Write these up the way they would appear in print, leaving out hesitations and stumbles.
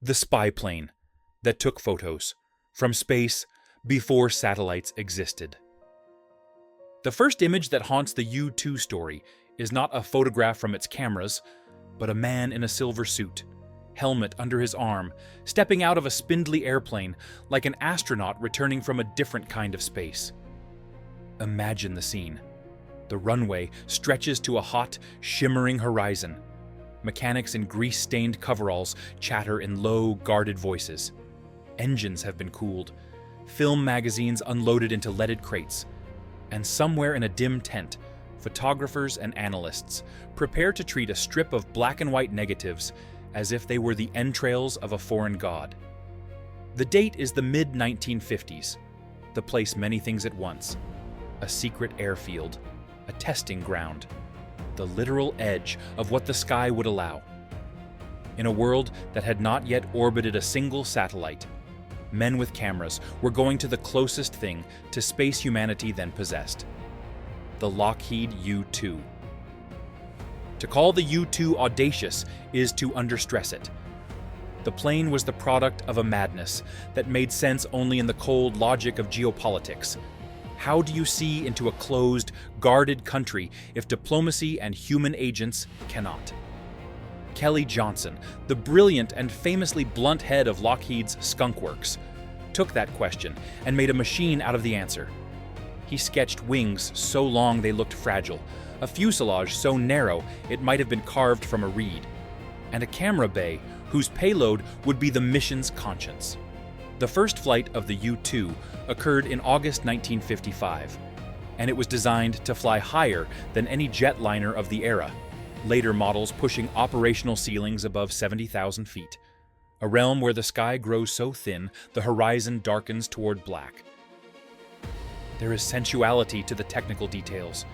The spy plane that took photos from space before satellites existed. The first image that haunts the U-2 story is not a photograph from its cameras, but a man in a silver suit, helmet under his arm, stepping out of a spindly airplane like an astronaut returning from a different kind of space. Imagine the scene. The runway stretches to a hot, shimmering horizon. Mechanics in grease-stained coveralls chatter in low, guarded voices. Engines have been cooled, film magazines unloaded into leaded crates, and somewhere in a dim tent, photographers and analysts prepare to treat a strip of black and white negatives as if they were the entrails of a foreign god. The date is the mid-1950s, the place many things at once, a secret airfield, a testing ground, the literal edge of what the sky would allow. In a world that had not yet orbited a single satellite, men with cameras were going to the closest thing to space humanity then possessed: the Lockheed U-2. To call the U-2 audacious is to understress it. The plane was the product of a madness that made sense only in the cold logic of geopolitics. How do you see into a closed, guarded country if diplomacy and human agents cannot? Kelly Johnson, the brilliant and famously blunt head of Lockheed's Skunk Works, took that question and made a machine out of the answer. He sketched wings so long they looked fragile, a fuselage so narrow it might have been carved from a reed, and a camera bay whose payload would be the mission's conscience. The first flight of the U-2 occurred in August 1955, and it was designed to fly higher than any jetliner of the era, later models pushing operational ceilings above 70,000 feet, a realm where the sky grows so thin the horizon darkens toward black. There is sensuality to the technical details,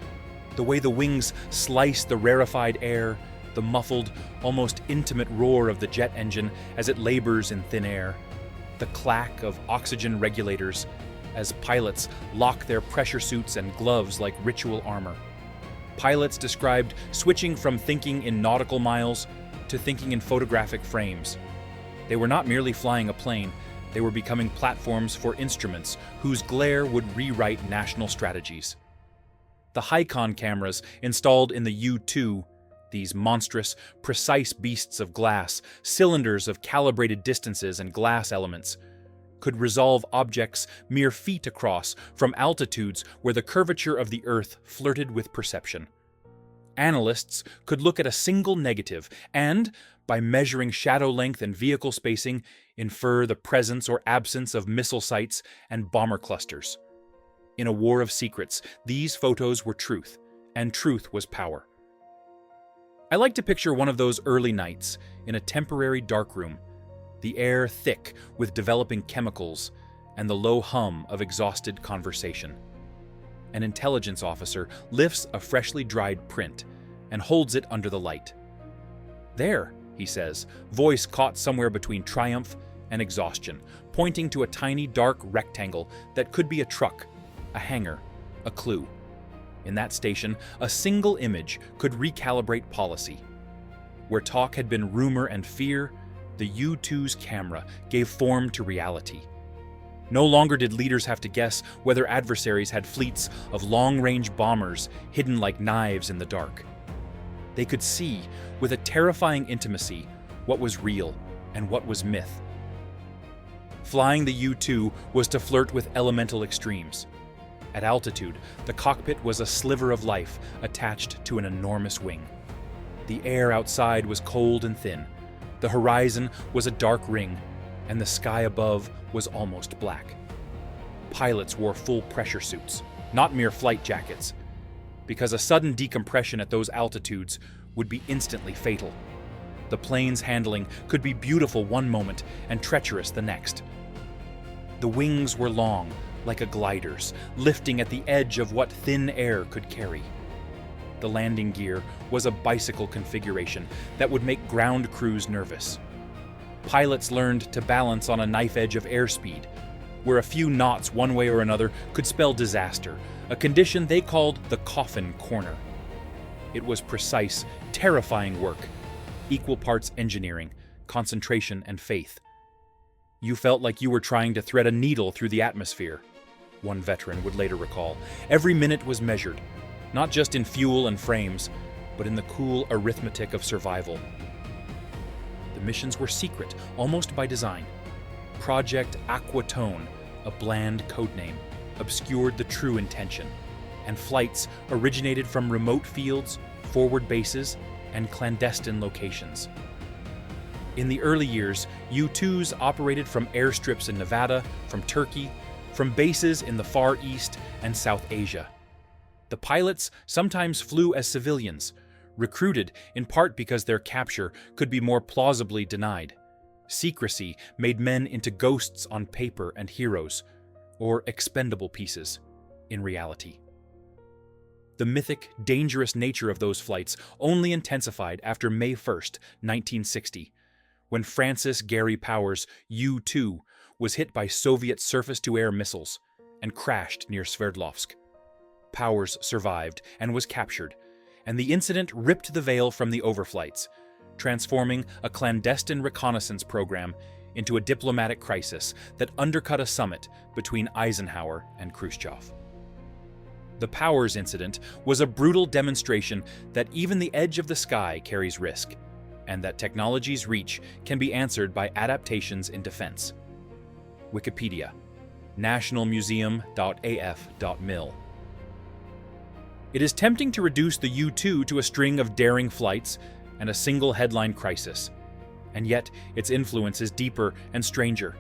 the way the wings slice the rarefied air, the muffled, almost intimate roar of the jet engine as it labors in thin air, the clack of oxygen regulators as pilots lock their pressure suits and gloves like ritual armor. Pilots described switching from thinking in nautical miles to thinking in photographic frames. They were not merely flying a plane, they were becoming platforms for instruments whose glare would rewrite national strategies. The Hicon cameras installed in the U-2, these monstrous, precise beasts of glass, cylinders of calibrated distances and glass elements, could resolve objects mere feet across from altitudes where the curvature of the Earth flirted with perception. Analysts could look at a single negative and, by measuring shadow length and vehicle spacing, infer the presence or absence of missile sites and bomber clusters. In a war of secrets, these photos were truth, and truth was power. I like to picture one of those early nights in a temporary darkroom, the air thick with developing chemicals and the low hum of exhausted conversation. An intelligence officer lifts a freshly dried print and holds it under the light. "There," he says, voice caught somewhere between triumph and exhaustion, pointing to a tiny dark rectangle that could be a truck, a hangar, a clue. In that station, a single image could recalibrate policy. Where talk had been rumor and fear, the U-2's camera gave form to reality. No longer did leaders have to guess whether adversaries had fleets of long-range bombers hidden like knives in the dark. They could see, with a terrifying intimacy, what was real and what was myth. Flying the U-2 was to flirt with elemental extremes. At altitude, the cockpit was a sliver of life attached to an enormous wing. The air outside was cold and thin. The horizon was a dark ring, and the sky above was almost black. Pilots wore full pressure suits, not mere flight jackets, because a sudden decompression at those altitudes would be instantly fatal. The plane's handling could be beautiful one moment and treacherous the next. The wings were long, like a glider's, lifting at the edge of what thin air could carry. The landing gear was a bicycle configuration that would make ground crews nervous. Pilots learned to balance on a knife edge of airspeed, where a few knots one way or another could spell disaster, a condition they called the coffin corner. It was precise, terrifying work, equal parts engineering, concentration, and faith. You felt like you were trying to thread a needle through the atmosphere, one veteran would later recall. Every minute was measured, not just in fuel and frames, but in the cool arithmetic of survival. The missions were secret, almost by design. Project Aquatone, a bland codename, obscured the true intention, and flights originated from remote fields, forward bases, and clandestine locations. In the early years, U-2s operated from airstrips in Nevada, from Turkey, from bases in the Far East and South Asia. The pilots sometimes flew as civilians, recruited in part because their capture could be more plausibly denied. Secrecy made men into ghosts on paper and heroes, or expendable pieces in reality. The mythic, dangerous nature of those flights only intensified after May 1st, 1960, when Francis Gary Powers' U-2 was hit by Soviet surface-to-air missiles and crashed near Sverdlovsk. Powers survived and was captured, and the incident ripped the veil from the overflights, transforming a clandestine reconnaissance program into a diplomatic crisis that undercut a summit between Eisenhower and Khrushchev. The Powers incident was a brutal demonstration that even the edge of the sky carries risk, and that technology's reach can be answered by adaptations in defense. Wikipedia, nationalmuseum.af.mil. It is tempting to reduce the U-2 to a string of daring flights and a single headline crisis, and yet its influence is deeper and stranger.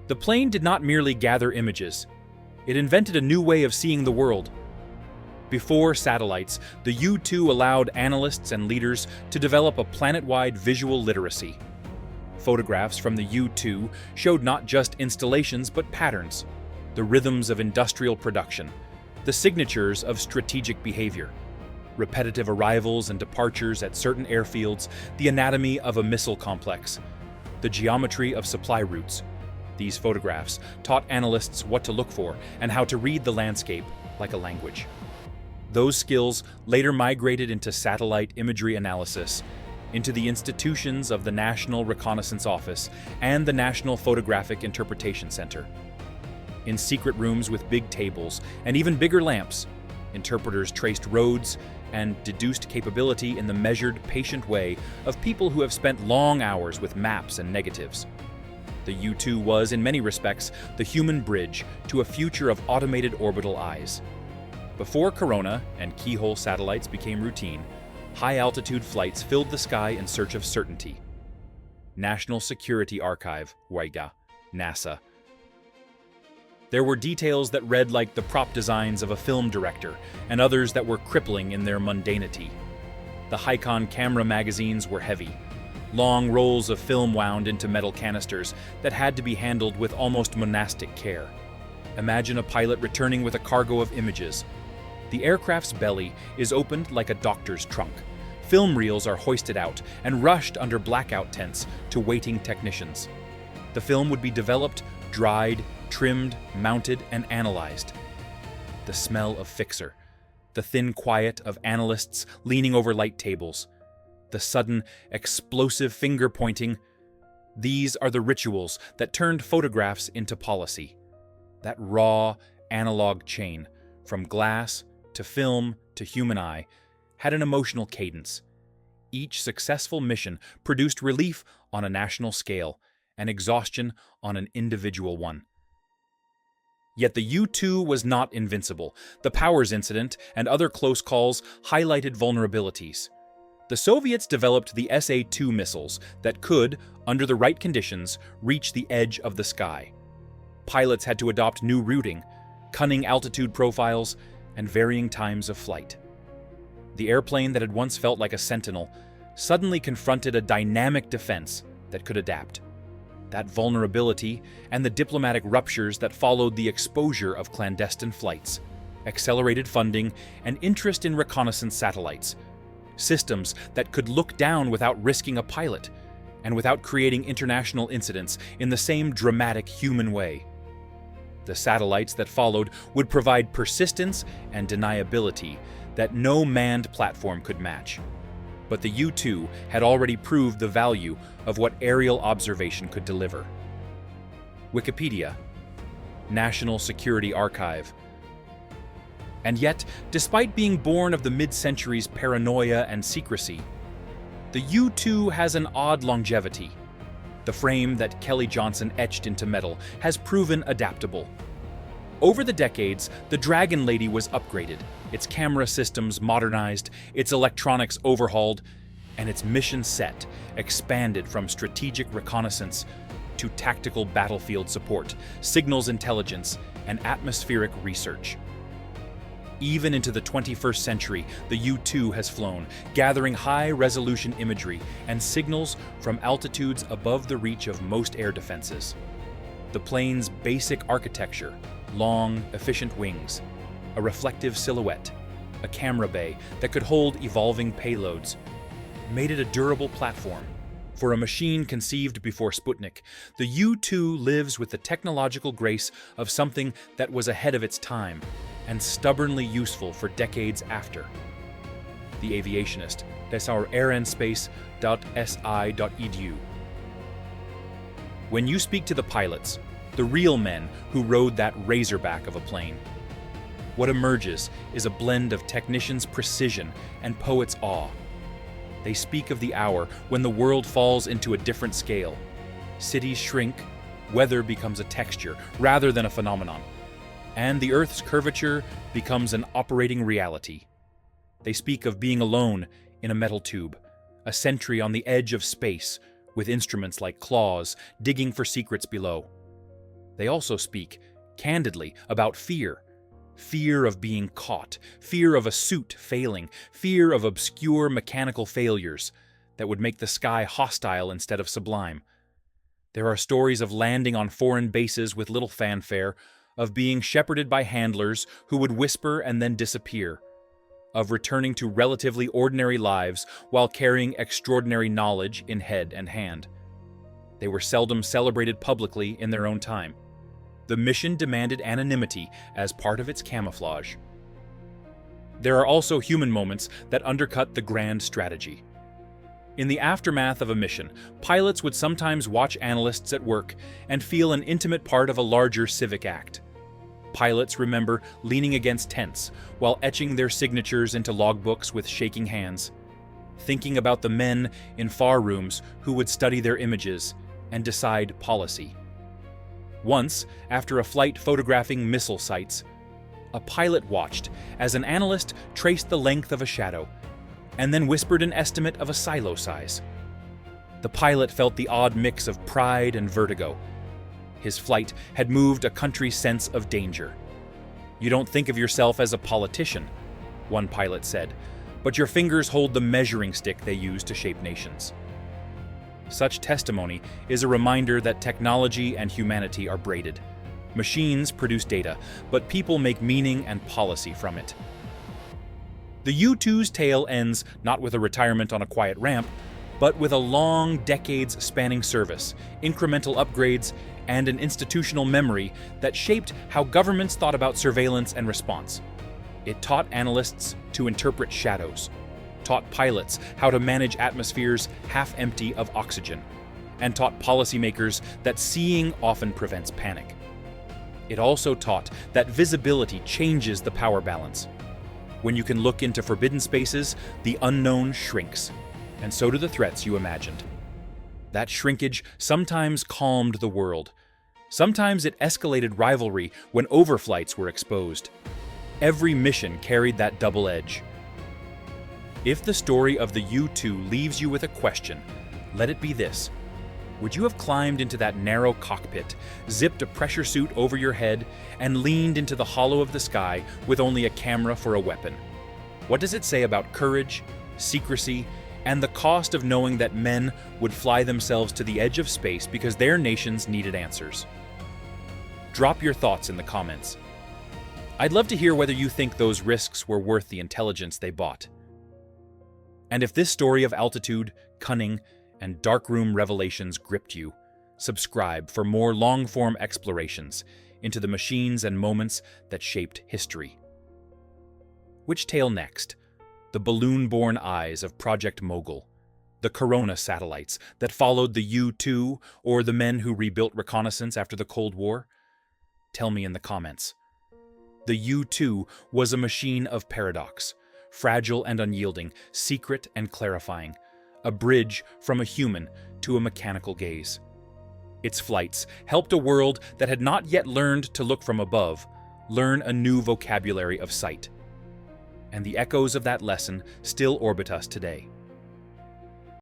The plane did not merely gather images, it invented a new way of seeing the world. Before satellites, the U-2 allowed analysts and leaders to develop a planet-wide visual literacy. Photographs from the U-2 showed not just installations but patterns, the rhythms of industrial production, the signatures of strategic behavior, repetitive arrivals and departures at certain airfields, the anatomy of a missile complex, the geometry of supply routes. These photographs taught analysts what to look for and how to read the landscape like a language. Those skills later migrated into satellite imagery analysis, into the institutions of the National Reconnaissance Office and the National Photographic Interpretation Center. In secret rooms with big tables and even bigger lamps, interpreters traced roads and deduced capability in the measured, patient way of people who have spent long hours with maps and negatives. The U-2 was, in many respects, the human bridge to a future of automated orbital eyes. Before Corona and keyhole satellites became routine, high-altitude flights filled the sky in search of certainty. National Security Archive, WIGA, NASA. There were details that read like the prop designs of a film director, and others that were crippling in their mundanity. The Hikon camera magazines were heavy, long rolls of film wound into metal canisters that had to be handled with almost monastic care. Imagine a pilot returning with a cargo of images. The aircraft's belly is opened like a doctor's trunk. Film reels are hoisted out and rushed under blackout tents to waiting technicians. The film would be developed, dried, trimmed, mounted, and analyzed. The smell of fixer, the thin quiet of analysts leaning over light tables, the sudden, explosive finger-pointing. These are the rituals that turned photographs into policy. That raw, analog chain, from glass to film to human eye, had an emotional cadence. Each successful mission produced relief on a national scale and exhaustion on an individual one. Yet the U-2 was not invincible. The Powers incident and other close calls highlighted vulnerabilities. The Soviets developed the SA-2 missiles that could, under the right conditions, reach the edge of the sky. Pilots had to adopt new routing, cunning altitude profiles, and varying times of flight. The airplane that had once felt like a sentinel suddenly confronted a dynamic defense that could adapt. That vulnerability and the diplomatic ruptures that followed the exposure of clandestine flights, accelerated funding, and interest in reconnaissance satellites, systems that could look down without risking a pilot, and without creating international incidents in the same dramatic human way. The satellites that followed would provide persistence and deniability that no manned platform could match. but the U-2 had already proved the value of what aerial observation could deliver. Wikipedia, National Security Archive. And yet, despite being born of the mid-century's paranoia and secrecy, the U-2 has an odd longevity. The frame that Kelly Johnson etched into metal has proven adaptable. Over the decades, the Dragon Lady was upgraded, its camera systems modernized, its electronics overhauled, and its mission set expanded from strategic reconnaissance to tactical battlefield support, signals intelligence, and atmospheric research. Even into the 21st century, the U-2 has flown, gathering high-resolution imagery and signals from altitudes above the reach of most air defenses. The plane's basic architecture, long, efficient wings, a reflective silhouette, a camera bay that could hold evolving payloads, made it a durable platform. For a machine conceived before Sputnik, the U-2 lives with the technological grace of something that was ahead of its time and stubbornly useful for decades after. The Aviationist, desauerenspace.si.edu. When you speak to the pilots, the real men who rode that razorback of a plane, what emerges is a blend of technicians' precision and poets' awe. They speak of the hour when the world falls into a different scale. Cities shrink, weather becomes a texture rather than a phenomenon, and the Earth's curvature becomes an operating reality. They speak of being alone in a metal tube, a sentry on the edge of space, with instruments like claws digging for secrets below. They also speak, candidly, about fear. Fear of being caught, fear of a suit failing, fear of obscure mechanical failures that would make the sky hostile instead of sublime. There are stories of landing on foreign bases with little fanfare, of being shepherded by handlers who would whisper and then disappear, of returning to relatively ordinary lives while carrying extraordinary knowledge in head and hand. They were seldom celebrated publicly in their own time. The mission demanded anonymity as part of its camouflage. There are also human moments that undercut the grand strategy. In the aftermath of a mission, pilots would sometimes watch analysts at work and feel an intimate part of a larger civic act. Pilots remember leaning against tents while etching their signatures into logbooks with shaking hands, thinking about the men in FAR rooms who would study their images and decide policy. Once, after a flight photographing missile sites, a pilot watched as an analyst traced the length of a shadow and then whispered an estimate of a silo size. The pilot felt the odd mix of pride and vertigo. His flight had moved a country's sense of danger. "You don't think of yourself as a politician," one pilot said, "but your fingers hold the measuring stick they use to shape nations." Such testimony is a reminder that technology and humanity are braided. Machines produce data, but people make meaning and policy from it. The U-2's tale ends not with a retirement on a quiet ramp, but with a long, decades-spanning service, incremental upgrades, and an institutional memory that shaped how governments thought about surveillance and response. It taught analysts to interpret shadows, taught pilots how to manage atmospheres half empty of oxygen, and taught policymakers that seeing often prevents panic. It also taught that visibility changes the power balance. When you can look into forbidden spaces, the unknown shrinks, and so do the threats you imagined. That shrinkage sometimes calmed the world. Sometimes it escalated rivalry when overflights were exposed. Every mission carried that double edge. If the story of the U-2 leaves you with a question, let it be this. Would you have climbed into that narrow cockpit, zipped a pressure suit over your head, and leaned into the hollow of the sky with only a camera for a weapon? What does it say about courage, secrecy, and the cost of knowing that men would fly themselves to the edge of space because their nations needed answers? Drop your thoughts in the comments. I'd love to hear whether you think those risks were worth the intelligence they bought. And if this story of altitude, cunning, and darkroom revelations gripped you, subscribe for more long-form explorations into the machines and moments that shaped history. Which tale next? the balloon-borne eyes of Project Mogul, the Corona satellites that followed the U-2, or the men who rebuilt reconnaissance after the Cold War? Tell me in the comments. The U-2 was a machine of paradox, fragile and unyielding, secret and clarifying, a bridge from a human to a mechanical gaze. Its flights helped a world that had not yet learned to look from above, learn a new vocabulary of sight. And the echoes of that lesson still orbit us today.